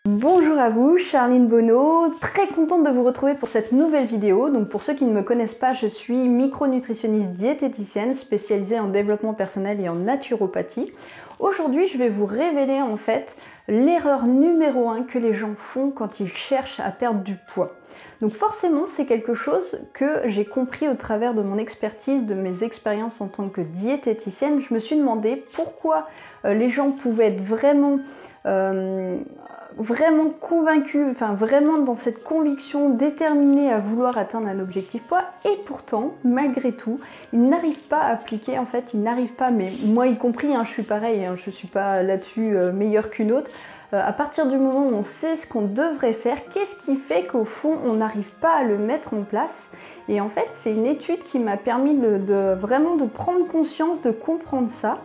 Bonjour à vous, Charline Bonneau, très contente de vous retrouver pour cette nouvelle vidéo. Donc pour ceux qui ne me connaissent pas, je suis micronutritionniste diététicienne spécialisée en développement personnel et en naturopathie. Aujourd'hui, je vais vous révéler en fait l'erreur numéro 1 que les gens font quand ils cherchent à perdre du poids. Donc forcément, c'est quelque chose que j'ai compris au travers de mon expertise, de mes expériences en tant que diététicienne. Je me suis demandé pourquoi les gens pouvaient être vraiment convaincus, vraiment dans cette conviction déterminée à vouloir atteindre un objectif poids, et pourtant, malgré tout, ils n'arrivent pas à appliquer, ils n'arrivent pas, mais moi y compris, je suis pareil, je ne suis pas là-dessus meilleure qu'une autre. À partir du moment où on sait ce qu'on devrait faire, qu'est-ce qui fait qu'au fond on n'arrive pas à le mettre en place? Et en fait, c'est une étude qui m'a permis vraiment de prendre conscience, de comprendre ça.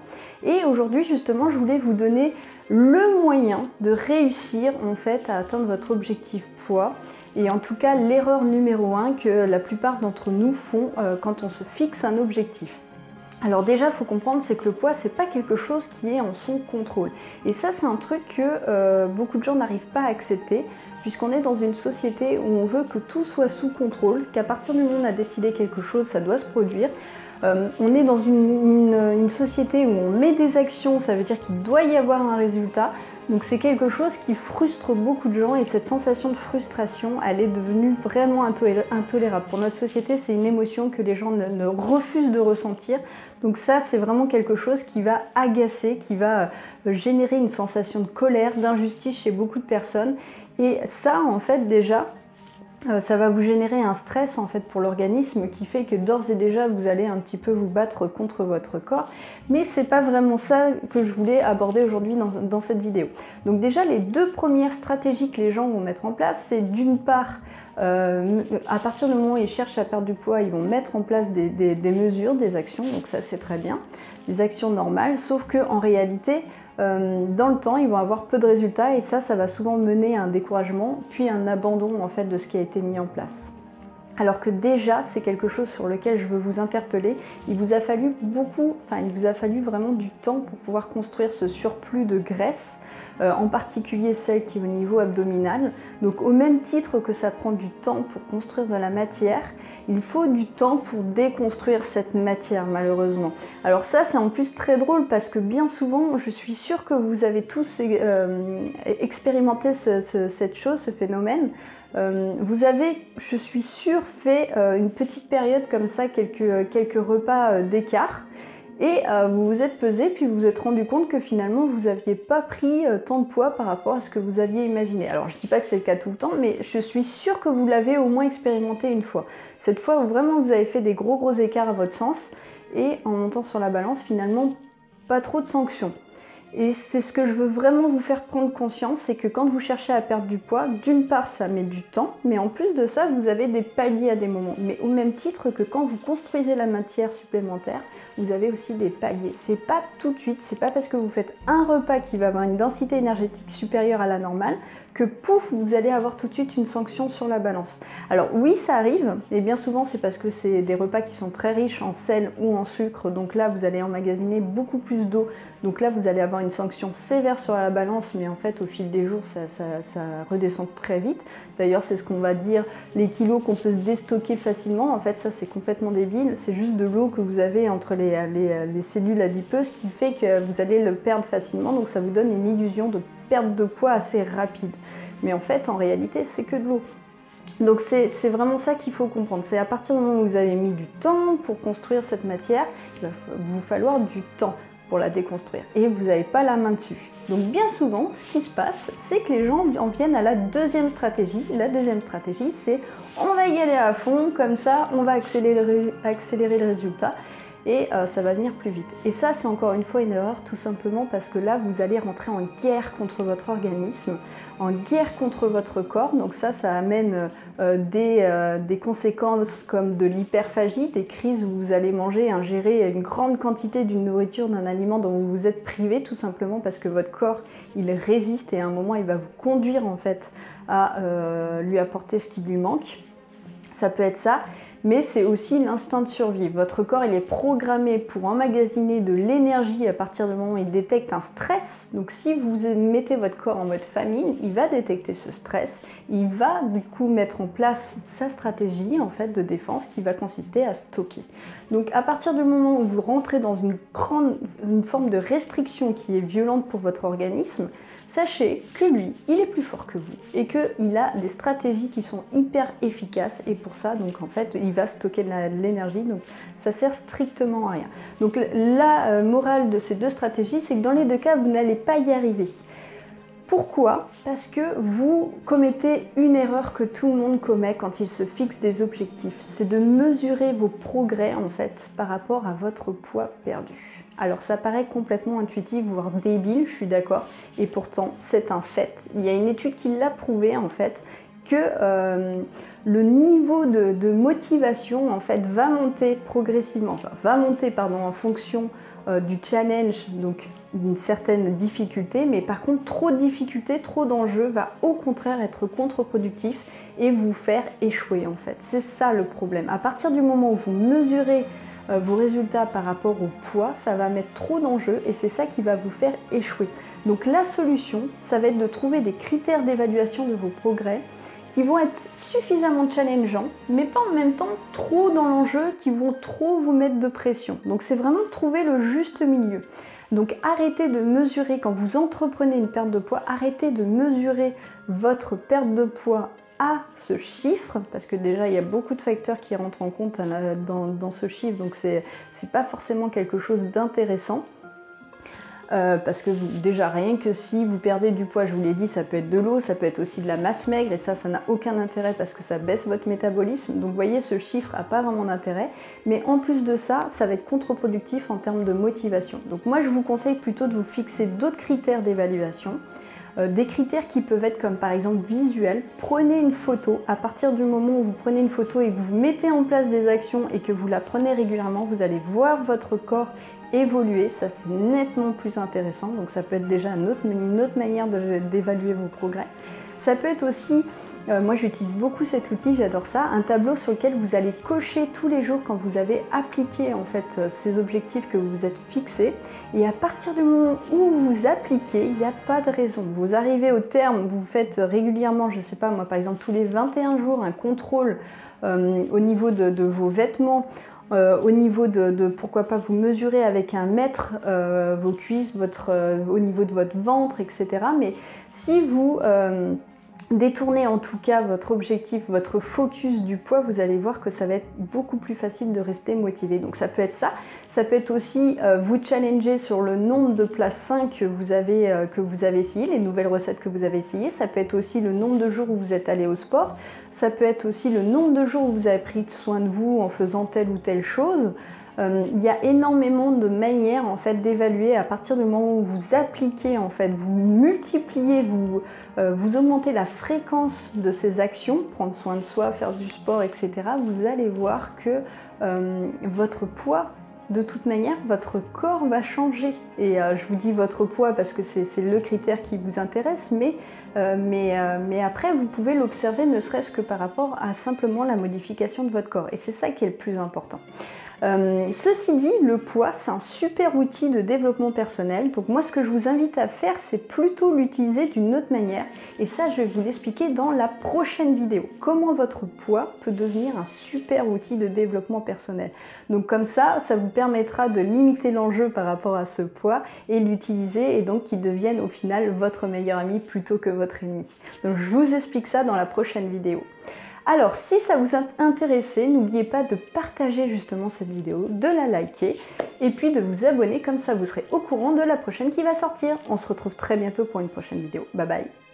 Et aujourd'hui, justement, je voulais vous donner le moyen de réussir en fait à atteindre votre objectif poids. Et en tout cas, l'erreur numéro 1 que la plupart d'entre nous font quand on se fixe un objectif. Alors déjà, il faut comprendre, c'est que le poids, c'est pas quelque chose qui est en son contrôle. Et ça, c'est un truc que beaucoup de gens n'arrivent pas à accepter, puisqu'on est dans une société où on veut que tout soit sous contrôle, qu'à partir du moment où on a décidé quelque chose, ça doit se produire. On est dans une société où on met des actions, ça veut dire qu'il doit y avoir un résultat. Donc c'est quelque chose qui frustre beaucoup de gens, et cette sensation de frustration, elle est devenue vraiment intolérable. Pour notre société, c'est une émotion que les gens ne refusent de ressentir. Donc ça, c'est vraiment quelque chose qui va agacer, qui va générer une sensation de colère, d'injustice chez beaucoup de personnes. Et ça, en fait, déjà, ça va vous générer un stress en fait pour l'organisme qui fait que d'ores et déjà vous allez un petit peu vous battre contre votre corps, mais c'est pas vraiment ça que je voulais aborder aujourd'hui dans cette vidéo. Donc déjà, les deux premières stratégies que les gens vont mettre en place, c'est d'une part à partir du moment où ils cherchent à perdre du poids, ils vont mettre en place des mesures, des actions, donc ça c'est très bien, des actions normales, sauf que en réalité dans le temps, ils vont avoir peu de résultats, et ça va souvent mener à un découragement, puis un abandon en fait de ce qui a été mis en place. Alors que déjà, c'est quelque chose sur lequel je veux vous interpeller. Il vous a fallu vraiment du temps pour pouvoir construire ce surplus de graisse, en particulier celle qui est au niveau abdominal. Donc au même titre que ça prend du temps pour construire de la matière, il faut du temps pour déconstruire cette matière, malheureusement. Alors ça, c'est en plus très drôle parce que bien souvent, je suis sûre que vous avez tous expérimenté cette chose, ce phénomène. Vous avez, je suis sûre, fait une petite période comme ça, quelques repas d'écart, et vous vous êtes pesé, puis vous vous êtes rendu compte que finalement vous n'aviez pas pris tant de poids par rapport à ce que vous aviez imaginé. Alors je ne dis pas que c'est le cas tout le temps, mais je suis sûre que vous l'avez au moins expérimenté une fois. Cette fois où vraiment vous avez fait des gros écarts à votre sens, et en montant sur la balance, finalement pas trop de sanctions. Et c'est ce que je veux vraiment vous faire prendre conscience, c'est que quand vous cherchez à perdre du poids, d'une part ça met du temps, mais en plus de ça, vous avez des paliers à des moments. Mais au même titre que quand vous construisez la matière supplémentaire, vous avez aussi des paliers. C'est pas tout de suite, c'est pas parce que vous faites un repas qui va avoir une densité énergétique supérieure à la normale que pouf, vous allez avoir tout de suite une sanction sur la balance. Alors oui, ça arrive, et bien souvent c'est parce que c'est des repas qui sont très riches en sel ou en sucre, donc là vous allez emmagasiner beaucoup plus d'eau, donc là vous allez avoir une sanction sévère sur la balance, mais en fait au fil des jours ça redescend très vite. D'ailleurs c'est ce qu'on va dire, les kilos qu'on peut se déstocker facilement, en fait ça c'est complètement débile, c'est juste de l'eau que vous avez entre les cellules adipeuses qui fait que vous allez le perdre facilement, donc ça vous donne une illusion de perte de poids assez rapide. Mais en fait, en réalité, c'est que de l'eau. Donc c'est vraiment ça qu'il faut comprendre. C'est à partir du moment où vous avez mis du temps pour construire cette matière, il va vous falloir du temps pour la déconstruire. Et vous n'avez pas la main dessus. Donc bien souvent, ce qui se passe, c'est que les gens en viennent à la deuxième stratégie. La deuxième stratégie, c'est on va y aller à fond, comme ça, on va accélérer le résultat. Et ça va venir plus vite. Et ça, c'est encore une fois une erreur, tout simplement parce que là, vous allez rentrer en guerre contre votre organisme, en guerre contre votre corps. Donc ça amène des conséquences comme de l'hyperphagie, des crises où vous allez ingérer une grande quantité d'une nourriture, d'un aliment dont vous vous êtes privé, tout simplement parce que votre corps, il résiste, et à un moment, il va vous conduire en fait à lui apporter ce qui lui manque. Ça peut être ça. mais c'est aussi l'instinct de survie. Votre corps, il est programmé pour emmagasiner de l'énergie à partir du moment où il détecte un stress. Donc si vous mettez votre corps en mode famine, il va détecter ce stress, il va du coup mettre en place sa stratégie en fait de défense qui va consister à stocker. Donc à partir du moment où vous rentrez dans une forme de restriction qui est violente pour votre organisme, sachez que lui, il est plus fort que vous et qu'il a des stratégies qui sont hyper efficaces et pour ça, donc en fait, il va stocker de l'énergie, donc ça sert strictement à rien. Donc la morale de ces deux stratégies, c'est que dans les deux cas, vous n'allez pas y arriver. Pourquoi? Parce que vous commettez une erreur que tout le monde commet quand il se fixe des objectifs, c'est de mesurer vos progrès en fait par rapport à votre poids perdu. Alors ça paraît complètement intuitif, voire débile, je suis d'accord, et pourtant c'est un fait. Il y a une étude qui l'a prouvé en fait, que le niveau de motivation en fait va monter progressivement, en fonction du challenge, donc d'une certaine difficulté, mais par contre trop de difficultés, trop d'enjeux va au contraire être contre-productif et vous faire échouer en fait. C'est ça le problème. À partir du moment où vous mesurez vos résultats par rapport au poids, ça va mettre trop d'enjeux et c'est ça qui va vous faire échouer. Donc la solution, ça va être de trouver des critères d'évaluation de vos progrès qui vont être suffisamment challengeants, mais pas en même temps trop dans l'enjeu, qui vont trop vous mettre de pression. Donc c'est vraiment trouver le juste milieu. Donc arrêtez de mesurer, quand vous entreprenez une perte de poids, arrêtez de mesurer votre perte de poids à ce chiffre, parce que déjà il y a beaucoup de facteurs qui rentrent en compte dans ce chiffre, donc c'est pas forcément quelque chose d'intéressant. Parce que déjà rien que si vous perdez du poids, je vous l'ai dit, ça peut être de l'eau, ça peut être aussi de la masse maigre et ça n'a aucun intérêt parce que ça baisse votre métabolisme. Donc vous voyez, ce chiffre n'a pas vraiment d'intérêt, mais en plus de ça, ça va être contre-productif en termes de motivation. Donc moi je vous conseille plutôt de vous fixer d'autres critères d'évaluation. Des critères qui peuvent être comme par exemple visuels. Prenez une photo, à partir du moment où vous prenez une photo et que vous mettez en place des actions et que vous la prenez régulièrement, vous allez voir votre corps évoluer, ça c'est nettement plus intéressant, donc ça peut être déjà une autre manière d'évaluer vos progrès. Ça peut être aussi, moi j'utilise beaucoup cet outil, j'adore ça, un tableau sur lequel vous allez cocher tous les jours quand vous avez appliqué en fait ces objectifs que vous vous êtes fixés, et à partir du moment où vous appliquez, il n'y a pas de raison. Vous arrivez au terme, vous faites régulièrement, je sais pas moi par exemple tous les 21 jours un contrôle au niveau de vos vêtements, au niveau de pourquoi pas vous mesurer avec un mètre vos cuisses, au niveau de votre ventre, etc. Mais si vous détournez en tout cas votre objectif, votre focus du poids, vous allez voir que ça va être beaucoup plus facile de rester motivé. Donc ça peut être ça. Ça peut être aussi vous challenger sur le nombre de plats sains que vous avez essayé, les nouvelles recettes que vous avez essayées. Ça peut être aussi le nombre de jours où vous êtes allé au sport. Ça peut être aussi le nombre de jours où vous avez pris soin de vous en faisant telle ou telle chose. Il y a énormément de manières en fait d'évaluer à partir du moment où vous appliquez, en fait, vous multipliez, vous augmentez la fréquence de ces actions, prendre soin de soi, faire du sport, etc. Vous allez voir que votre poids, de toute manière, votre corps va changer. Et je vous dis votre poids parce que c'est le critère qui vous intéresse, mais après vous pouvez l'observer ne serait-ce que par rapport à simplement la modification de votre corps. Et c'est ça qui est le plus important. Ceci dit, le poids, c'est un super outil de développement personnel. Donc moi, ce que je vous invite à faire, c'est plutôt l'utiliser d'une autre manière. Et ça, je vais vous l'expliquer dans la prochaine vidéo. Comment votre poids peut devenir un super outil de développement personnel. Donc comme ça vous permettra de limiter l'enjeu par rapport à ce poids et l'utiliser et donc qu'il devienne au final votre meilleur ami plutôt que votre ennemi. Donc je vous explique ça dans la prochaine vidéo. Alors, si ça vous a intéressé, n'oubliez pas de partager justement cette vidéo, de la liker et puis de vous abonner, comme ça vous serez au courant de la prochaine qui va sortir. On se retrouve très bientôt pour une prochaine vidéo. Bye bye!